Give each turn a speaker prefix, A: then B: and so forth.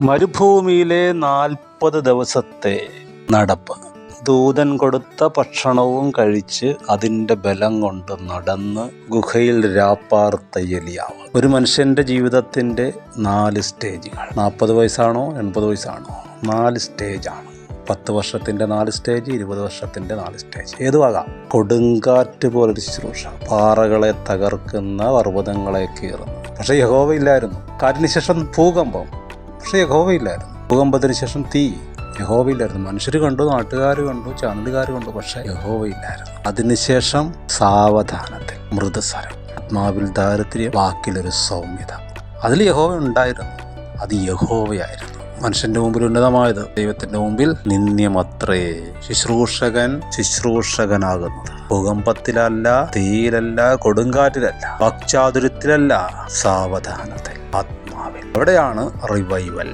A: മരുഭൂമിയിലെ 40 ദിവസത്തെ നടപ്പ്. ദൂതൻ കൊടുത്ത ഭക്ഷണവും കഴിച്ച് അതിൻ്റെ ബലം കൊണ്ട് നടന്ന് ഗുഹയിൽ രാപ്പാർത്ത എലിയാവ്. ഒരു മനുഷ്യൻ്റെ ജീവിതത്തിൻ്റെ 4 സ്റ്റേജുകൾ. 40 വയസ്സാണോ 80 വയസ്സാണോ, 4 സ്റ്റേജാണ്. 10 വർഷത്തിൻ്റെ 4 സ്റ്റേജ്, 20 വർഷത്തിൻ്റെ 4 സ്റ്റേജ്, ഏതുവാകാം. കൊടുങ്കാറ്റ് പോലൊരു ശുശ്രൂഷ, പാറകളെ തകർക്കുന്ന, പർവ്വതങ്ങളെ കീറുന്നു. പക്ഷേ യഹോവയില്ലായിരുന്നു. കാറ്റിന് ശേഷം ഭൂകമ്പം, പക്ഷെ യഹോവയില്ലായിരുന്നു. ഭൂകമ്പത്തിന് ശേഷം തീ, യഹോവയില്ലായിരുന്നു. മനുഷ്യർ കണ്ടു, നാട്ടുകാർ കണ്ടു, ചാനലുകാർ കണ്ടു, പക്ഷെ യഹോവയില്ലായിരുന്നു. അതിനുശേഷം സാവധാനത്തിൽ മൃദുസ്വരം, ആത്മാവിൽ ദാരിദ്ര്യം, വാക്കിലൊരു സൗമ്യത. അതിൽ യഹോവ ഉണ്ടായിരുന്നു. അത് യഹോവയായിരുന്നു. മനുഷ്യന്റെ മുമ്പിൽ ഉന്നതമായത്, ദൈവത്തിന്റെ മുമ്പിൽ നിന്ദ്യമത്രേ. ശുശ്രൂഷകനാകുന്നത് ഭൂകമ്പത്തിലല്ല, തീയിലല്ല, കൊടുങ്കാറ്റിലല്ല, വാക്ചാതുര്യത്തിലല്ല, സാവധാനത്തിൽ, ആത്മാവിൽ. എവിടെയാണ് റിവൈവൽ?